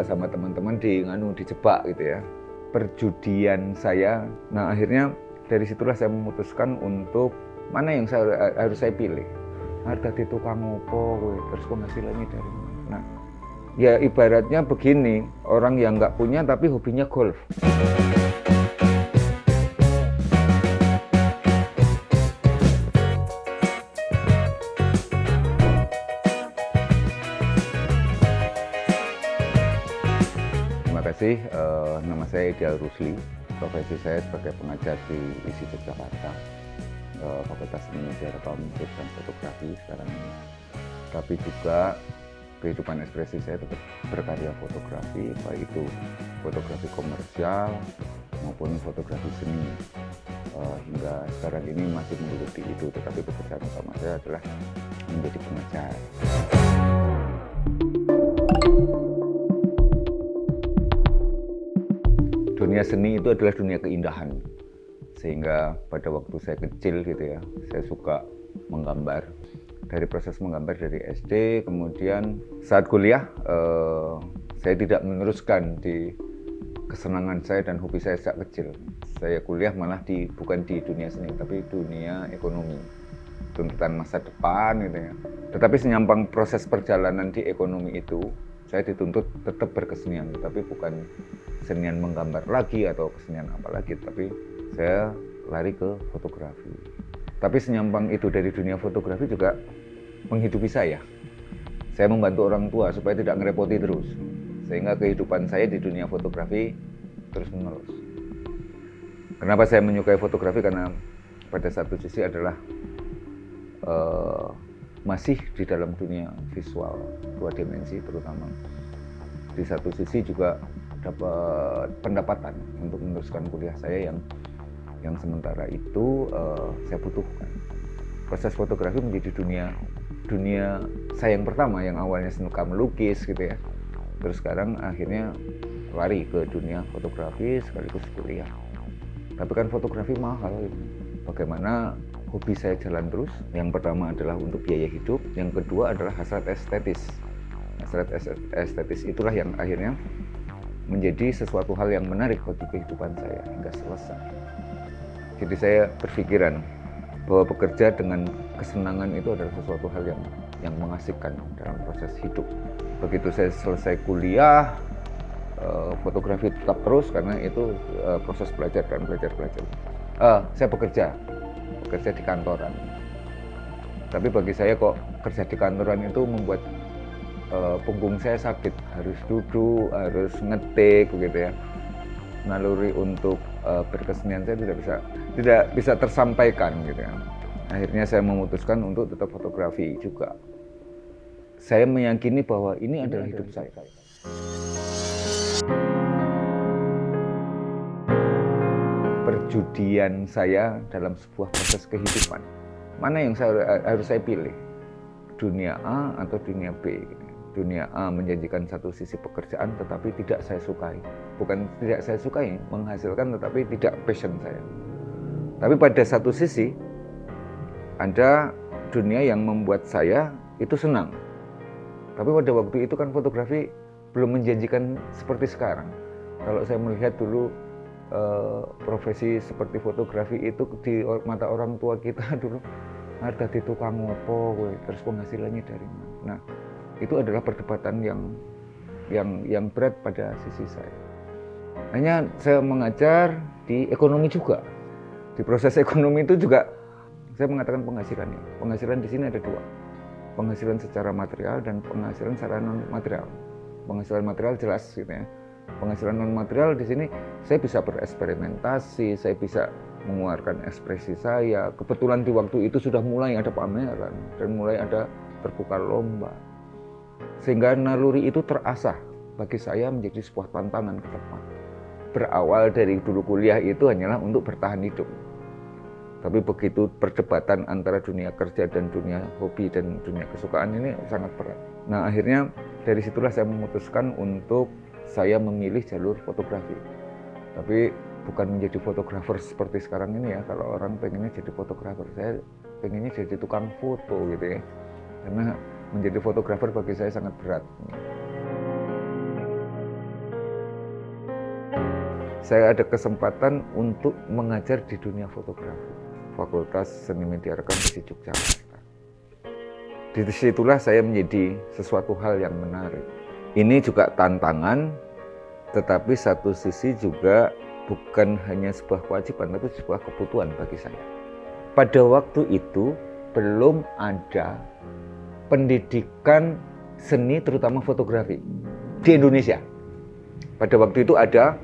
sama teman-teman dijebak gitu ya, perjudian saya. Nah akhirnya dari situlah saya memutuskan untuk mana yang harus saya pilih. Harga di tukang opo, terus penghasilannya dari mana. Nah ya ibaratnya begini, orang yang nggak punya tapi hobinya golf. Terima kasih, nama saya Ideal Rusli, profesi saya sebagai pengajar di ISI Yogyakarta, Fakultas Seni Media Rekam Musik dan Fotografi sekarang ini. Tapi juga kehidupan ekspresi saya tetap berkarya fotografi, baik itu fotografi komersial maupun fotografi seni. Hingga sekarang ini masih menggeluti itu, tetapi pekerjaan utama saya adalah menjadi pengajar. Dunia seni itu adalah dunia keindahan, sehingga pada waktu saya kecil gitu ya, saya suka menggambar. Dari proses menggambar dari SD, kemudian saat kuliah saya tidak meneruskan di kesenangan saya dan hobi saya sejak kecil. Saya kuliah malah bukan di dunia seni, tapi dunia ekonomi, tuntutan masa depan gitu ya. Tetapi senyampang proses perjalanan di ekonomi itu, saya dituntut tetap berkesenian, tapi bukan kesenian menggambar lagi atau kesenian apa lagi, tapi saya lari ke fotografi. Tapi senyampang itu dari dunia fotografi juga menghidupi saya. Saya membantu orang tua supaya tidak ngerepoti terus, sehingga kehidupan saya di dunia fotografi terus menerus. Kenapa saya menyukai fotografi? Karena pada satu sisi adalah masih di dalam dunia visual 2 dimensi terutama. Di satu sisi juga dapat pendapatan untuk meneruskan kuliah saya yang sementara itu saya butuhkan. Proses fotografi menjadi dunia saya yang pertama, yang awalnya suka melukis gitu ya, terus sekarang akhirnya lari ke dunia fotografi sekaligus kuliah. Tapi kan fotografi mahal gitu. Bagaimana hobi saya jalan terus? Yang pertama adalah untuk biaya hidup, yang kedua adalah hasrat estetis. Hasrat estetis itulah yang akhirnya menjadi sesuatu hal yang menarik bagi kehidupan saya hingga selesai. Jadi saya berpikiran bahwa bekerja dengan kesenangan itu adalah sesuatu hal yang mengasihkan dalam proses hidup. Begitu saya selesai kuliah, fotografi tetap terus karena itu proses belajar dan belajar. Saya bekerja di kantoran. Tapi bagi saya kok kerja di kantoran itu membuat punggung saya sakit, harus duduk, harus ngetik begitu ya. Naluri untuk berkesenian saya tidak bisa tersampaikan gitu ya. Akhirnya saya memutuskan untuk tetap fotografi juga. Saya meyakini bahwa ini adalah hidup saya. Perjudian saya dalam sebuah proses kehidupan. Mana yang harus saya pilih? Dunia A atau dunia B? Dunia A menjanjikan satu sisi pekerjaan tetapi tidak saya sukai. Bukan tidak saya sukai, menghasilkan tetapi tidak passion saya. Tapi pada satu sisi ada dunia yang membuat saya itu senang. Tapi pada waktu itu kan fotografi belum menjanjikan seperti sekarang. Kalau saya melihat dulu profesi seperti fotografi itu di mata orang tua kita dulu, harga di tukang opo, terus penghasilannya dari mana. Nah, itu adalah perdebatan yang berat pada sisi saya. Hanya saya mengajar di ekonomi juga. Di proses ekonomi itu juga saya mengatakan penghasilannya. Penghasilan di sini ada 2. Penghasilan secara material dan penghasilan secara non material. Penghasilan material jelas gitu ya. Penghasilan non material di sini saya bisa bereksperimentasi, saya bisa mengeluarkan ekspresi saya. Kebetulan di waktu itu sudah mulai ada pameran dan mulai ada terbuka lomba. Sehingga naluri itu terasah bagi saya menjadi sebuah tantangan ke depan. Berawal dari dulu kuliah itu hanyalah untuk bertahan hidup. Tapi begitu perdebatan antara dunia kerja dan dunia hobi dan dunia kesukaan ini sangat berat. Nah akhirnya dari situlah saya memutuskan untuk saya memilih jalur fotografi. Tapi bukan menjadi fotografer seperti sekarang ini ya. Kalau orang pengennya jadi fotografer, saya pengennya jadi tukang foto gitu ya. Karena menjadi fotografer bagi saya sangat berat. saya ada kesempatan untuk mengajar di dunia fotografi. Fakultas Seni Media Rekam di Yogyakarta. Di situlah saya menjadi sesuatu hal yang menarik. Ini juga tantangan, tetapi satu sisi juga bukan hanya sebuah kewajiban, tapi sebuah kebutuhan bagi saya. Pada waktu itu belum ada pendidikan seni terutama fotografi di Indonesia. Pada waktu itu ada,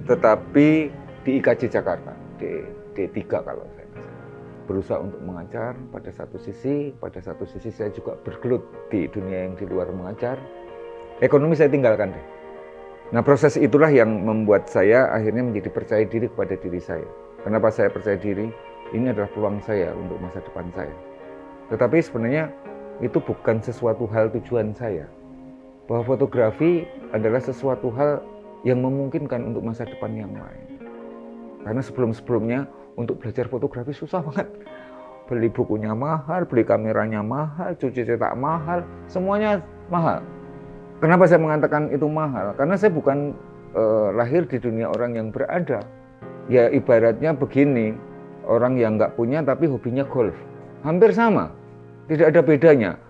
tetapi di IKJ Jakarta, di D3 kalau saya berusaha untuk mengajar pada satu sisi saya juga bergelut di dunia yang di luar mengajar. Ekonomi saya tinggalkan deh. Nah, proses itulah yang membuat saya akhirnya menjadi percaya diri kepada diri saya. Kenapa saya percaya diri? Ini adalah peluang saya untuk masa depan saya. Tetapi sebenarnya itu bukan sesuatu hal tujuan saya. Bahwa fotografi adalah sesuatu hal yang memungkinkan untuk masa depan yang lain. Karena sebelum-sebelumnya untuk belajar fotografi susah banget. Beli bukunya mahal, beli kameranya mahal, cuci cetak mahal, semuanya mahal. Kenapa saya mengatakan itu mahal? Karena saya bukan lahir di dunia orang yang berada. Ya ibaratnya begini, orang yang nggak punya tapi hobinya golf. Hampir sama, tidak ada bedanya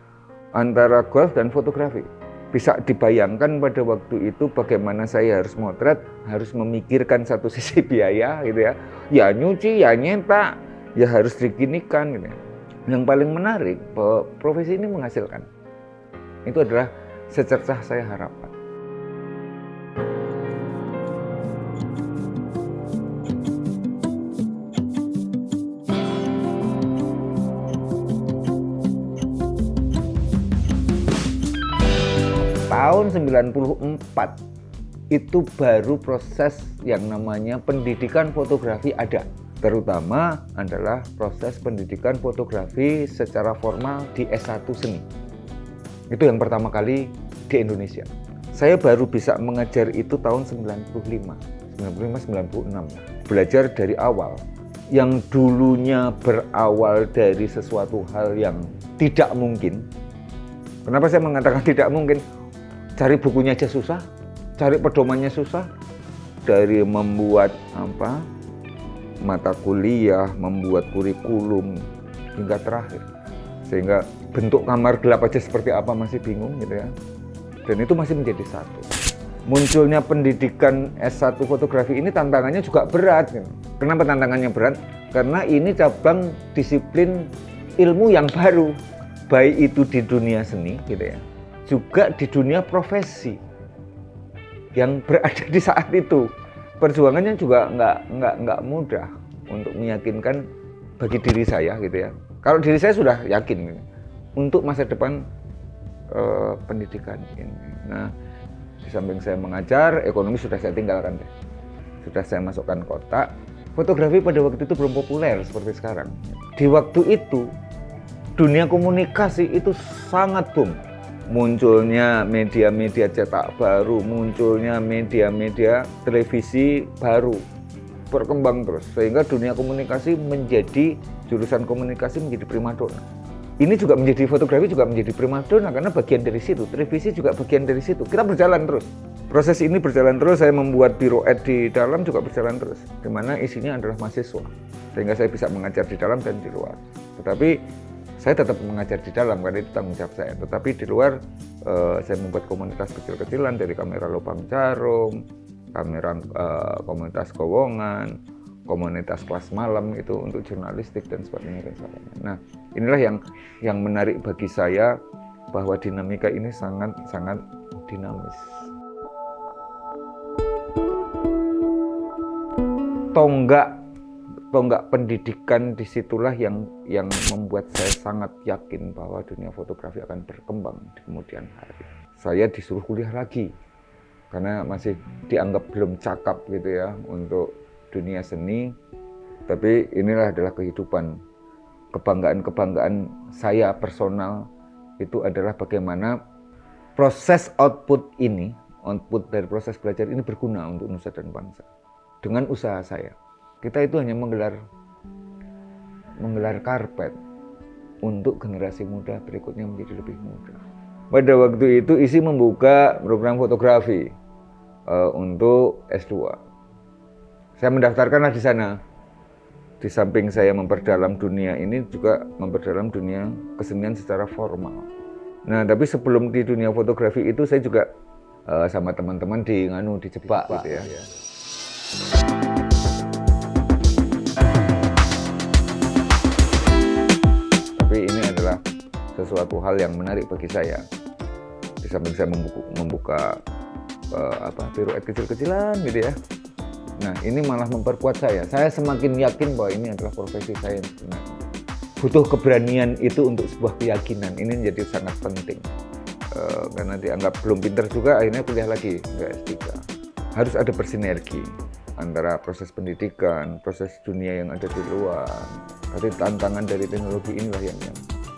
antara golf dan fotografi. Bisa dibayangkan pada waktu itu bagaimana saya harus motret, harus memikirkan satu sisi biaya gitu ya. Ya nyuci, ya nyetak, ya harus diginikan gitu. Yang paling menarik bahwa profesi ini menghasilkan. Itu adalah secercah saya harapkan. Tahun 94 itu baru proses yang namanya pendidikan fotografi ada. Terutama adalah proses pendidikan fotografi secara formal di S1 Seni. Itu yang pertama kali di Indonesia. Saya baru bisa mengajar itu tahun 95-96. Belajar dari awal. Yang dulunya berawal dari sesuatu hal yang tidak mungkin. Kenapa saya mengatakan tidak mungkin? Cari bukunya aja susah, cari pedomannya susah. Dari membuat mata kuliah, membuat kurikulum hingga terakhir. Sehingga bentuk kamar gelap aja seperti apa masih bingung gitu ya. Dan itu masih menjadi satu. Munculnya pendidikan S1 fotografi ini tantangannya juga berat gitu. Kenapa tantangannya berat? Karena ini cabang disiplin ilmu yang baru. Baik itu di dunia seni gitu ya, juga di dunia profesi yang berada di saat itu. Perjuangannya juga nggak mudah untuk meyakinkan bagi diri saya gitu ya. Kalau diri saya sudah yakin gitu, untuk masa depan pendidikan ini. Nah, di samping saya mengajar, ekonomi sudah saya tinggalkan deh. Sudah saya masukkan kotak. Fotografi pada waktu itu belum populer seperti sekarang. Di waktu itu dunia komunikasi itu sangat boom. Munculnya media-media cetak baru, munculnya media-media televisi baru, berkembang terus. Sehingga dunia komunikasi menjadi, jurusan komunikasi menjadi primadona. Ini juga menjadi, fotografi juga menjadi primadona karena bagian dari situ. Televisi juga bagian dari situ. Kita berjalan terus. Proses ini berjalan terus, saya membuat biro ad di dalam juga berjalan terus. Di mana isinya adalah mahasiswa. Sehingga saya bisa mengajar di dalam dan di luar. Tetapi saya tetap mengajar di dalam karena itu tanggung jawab saya. Tetapi di luar saya membuat komunitas kecil-kecilan dari kamera lubang jarum, kamera komunitas kowongan, komunitas kelas malam itu untuk jurnalistik dan sebagainya. Nah, inilah yang menarik bagi saya bahwa dinamika ini sangat dinamis. Tonggak pendidikan disitulah yang membuat saya sangat yakin bahwa dunia fotografi akan berkembang di kemudian hari. Saya disuruh kuliah lagi karena masih dianggap belum cakap gitu ya untuk dunia seni. Tapi inilah adalah kehidupan. Kebanggaan saya personal itu adalah bagaimana proses output dari proses belajar ini berguna untuk nusa dan bangsa. Dengan usaha saya. Kita itu hanya menggelar karpet untuk generasi muda berikutnya menjadi lebih muda. Pada waktu itu ISI membuka program fotografi untuk S2. Saya mendaftarkanlah di sana. Di samping saya memperdalam dunia ini, juga memperdalam dunia kesenian secara formal. Nah, tapi sebelum di dunia fotografi itu saya juga sama teman-teman dijebak gitu ya. Tapi ini adalah sesuatu hal yang menarik bagi saya. Di samping saya membuka piruet kecil-kecilan gitu ya. Nah, ini malah memperkuat saya. Saya semakin yakin bahwa ini adalah profesi saya yang sebenarnya. Butuh keberanian itu untuk sebuah keyakinan. Ini menjadi sangat penting. Karena dianggap belum pintar juga, akhirnya kuliah lagi, enggak S3. Harus ada bersinergi antara proses pendidikan, proses dunia yang ada di luar. Tapi tantangan dari teknologi inilah yang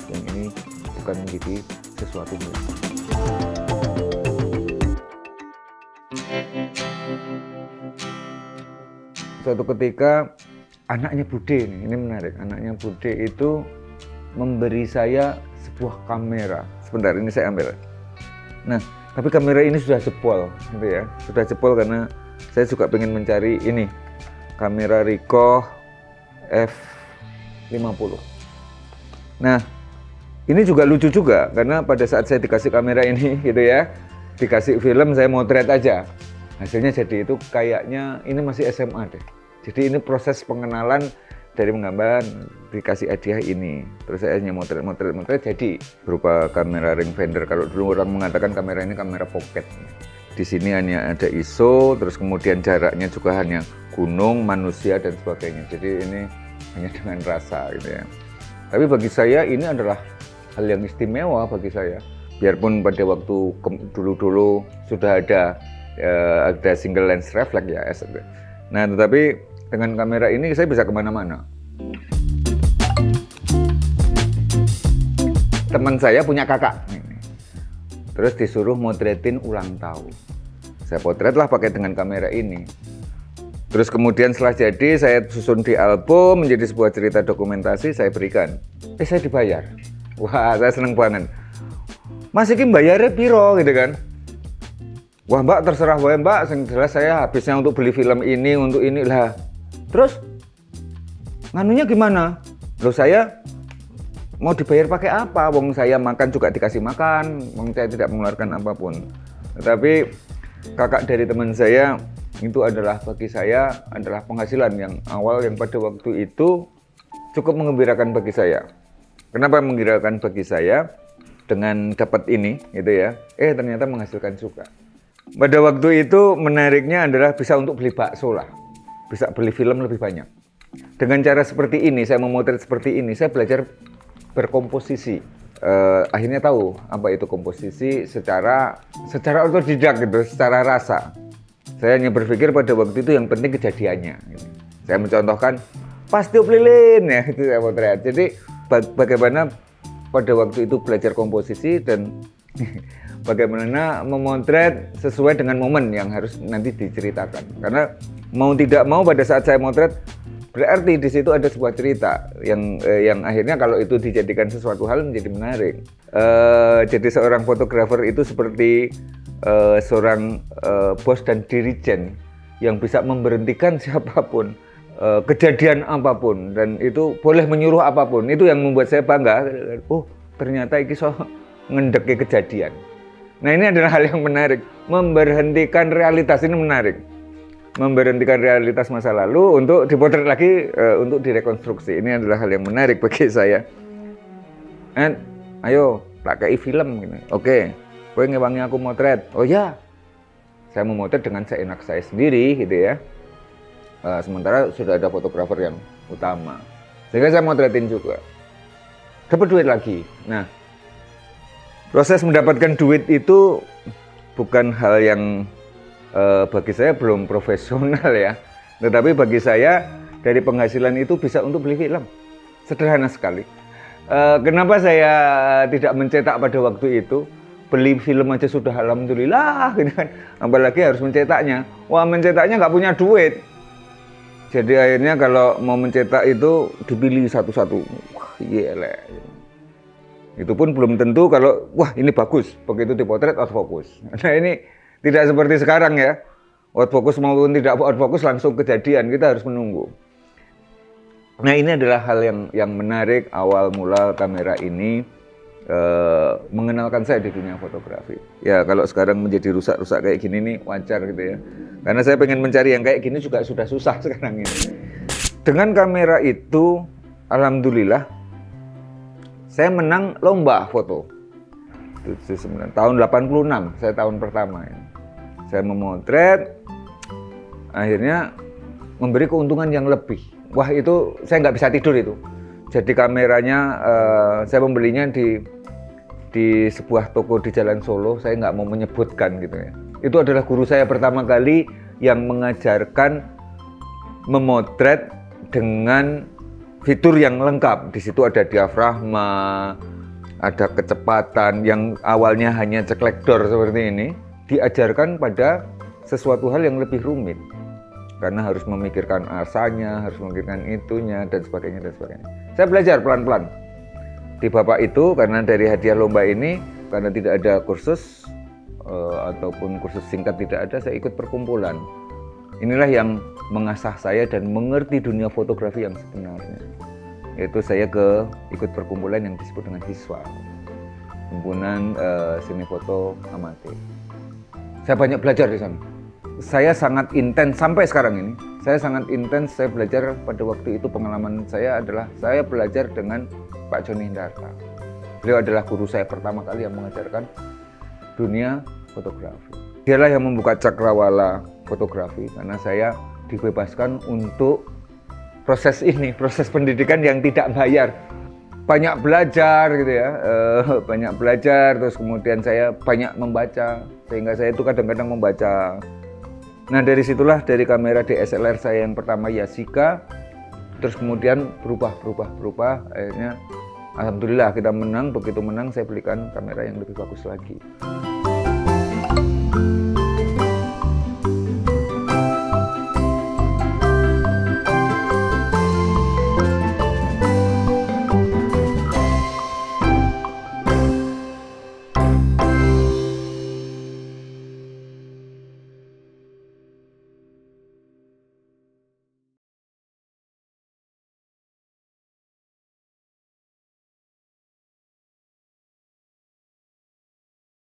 ini bukan menjadi sesuatu yang suatu ketika anaknya Bude, ini menarik, anaknya Bude itu memberi saya sebuah kamera. Sebentar, ini saya ambil. Nah, tapi kamera ini sudah jebol, gitu ya. Sudah jebol karena saya juga pengen mencari ini, kamera Ricoh F50. Nah, ini juga lucu juga, karena pada saat saya dikasih kamera ini, gitu ya, dikasih film, saya motret aja. Hasilnya jadi itu kayaknya ini masih SMA deh. Jadi ini proses pengenalan dari menggambar, dikasih hadiah ini. Terus saya hanya motret jadi berupa kamera ring finder. Kalau dulu orang mengatakan kamera ini kamera pocket. Di sini hanya ada ISO, terus kemudian jaraknya juga hanya gunung, manusia dan sebagainya. Jadi ini hanya dengan rasa gitu ya. Tapi bagi saya ini adalah hal yang istimewa bagi saya. Biarpun pada waktu dulu sudah ada single lens reflex ya. Nah, tetapi dengan kamera ini saya bisa kemana-mana. Teman saya punya kakak, terus disuruh motretin ulang tahun. Saya potretlah pakai dengan kamera ini. Terus kemudian setelah jadi, saya susun di album menjadi sebuah cerita dokumentasi, saya berikan. Saya dibayar. Wah, saya seneng banget. Mas iki bayarnya piro gitu kan? Wah mbak, terserah wae mbak, yang jelas saya habisnya untuk beli film ini, untuk ini lah. Terus nganunya gimana? Loh, saya mau dibayar pakai apa? Wong saya makan juga dikasih makan, wong saya tidak mengeluarkan apapun. Tetapi kakak dari teman saya itu adalah bagi saya adalah penghasilan yang awal yang pada waktu itu cukup menggembirakan bagi saya. Kenapa menggembirakan bagi saya? Dengan dapat ini gitu ya. Ternyata menghasilkan juga. Pada waktu itu menariknya adalah bisa untuk beli bakso lah, bisa beli film lebih banyak. Dengan cara seperti ini, saya memotret seperti ini, saya belajar berkomposisi. Akhirnya tahu apa itu komposisi secara otodidak gitu, secara rasa. Saya hanya berpikir pada waktu itu yang penting kejadiannya. Gitu. Saya mencontohkan pas tiup lilin ya, itu saya potret. Jadi bagaimana pada waktu itu belajar komposisi dan bagaimana memotret sesuai dengan momen yang harus nanti diceritakan. Karena mau tidak mau pada saat saya motret berarti di situ ada sebuah cerita yang akhirnya kalau itu dijadikan sesuatu hal menjadi menarik. Jadi seorang fotografer itu seperti seorang bos dan dirijen yang bisa memberhentikan siapapun, kejadian apapun, dan itu boleh menyuruh apapun. Itu yang membuat saya bangga. Oh, ternyata iki so ngendeki kejadian. Nah, ini adalah hal yang menarik. Memberhentikan realitas ini menarik. Memberhentikan realitas masa lalu untuk dipotret lagi, untuk direkonstruksi. Ini adalah hal yang menarik bagi saya. Ayo, tak kei film gini. Oke, kowe ngewangi aku motret. Oh ya, saya memotret dengan seenak saya sendiri gitu ya. Sementara sudah ada fotografer yang utama. Sehingga saya motretin juga. Dapat duit lagi. Nah, proses mendapatkan duit itu bukan hal yang bagi saya belum profesional ya. Tetapi bagi saya dari penghasilan itu bisa untuk beli film. Sederhana sekali. Kenapa saya tidak mencetak pada waktu itu? Beli film aja sudah alhamdulillah gitu kan. Apalagi harus mencetaknya. Wah, mencetaknya nggak punya duit. Jadi akhirnya kalau mau mencetak itu dipilih satu-satu. Wah, iya. Itu pun belum tentu kalau wah ini bagus, begitu dipotret out fokus. Nah, ini tidak seperti sekarang ya. Outfocus maupun tidak outfocus langsung kejadian, kita harus menunggu. Nah, ini adalah hal yang menarik awal mula kamera ini mengenalkan saya di dunia fotografi. Ya, kalau sekarang menjadi rusak-rusak kayak gini nih wajar gitu ya. Karena saya pengen mencari yang kayak gini juga sudah susah sekarang ini. Dengan kamera itu, alhamdulillah, saya menang lomba foto. Tahun 86, saya tahun pertama ini. Saya memotret, akhirnya memberi keuntungan yang lebih. Wah, itu saya nggak bisa tidur itu. Jadi kameranya saya membelinya di sebuah toko di Jalan Solo. Saya nggak mau menyebutkan gitu ya. Itu adalah guru saya pertama kali yang mengajarkan memotret dengan fitur yang lengkap. Di situ ada diafragma, ada kecepatan yang awalnya hanya ceklekdor seperti ini, diajarkan pada sesuatu hal yang lebih rumit. Karena harus memikirkan asanya, harus memikirkan itunya, dan sebagainya, dan sebagainya. Saya belajar pelan-pelan di bapak itu, karena dari hadiah lomba ini, karena tidak ada kursus, ataupun kursus singkat tidak ada, saya ikut perkumpulan. Inilah yang mengasah saya dan mengerti dunia fotografi yang sebenarnya. Yaitu saya ikut perkumpulan yang disebut dengan HISWA, Himpunan Seni Foto Amatir. Saya banyak belajar di sana. Saya sangat intens sampai sekarang ini. Saya sangat intens, saya belajar pada waktu itu. Pengalaman saya adalah saya belajar dengan Pak Joni Hindarta. Beliau adalah guru saya pertama kali yang mengajarkan dunia fotografi. Dialah yang membuka cakrawala fotografi, karena saya dibebaskan untuk proses ini, proses pendidikan yang tidak bayar. Banyak belajar gitu ya, banyak belajar, terus kemudian saya banyak membaca, sehingga saya itu kadang-kadang membaca. Nah, dari situlah, dari kamera DSLR saya yang pertama Yashica, terus kemudian berubah, akhirnya alhamdulillah kita menang. Begitu menang, saya belikan kamera yang lebih bagus lagi.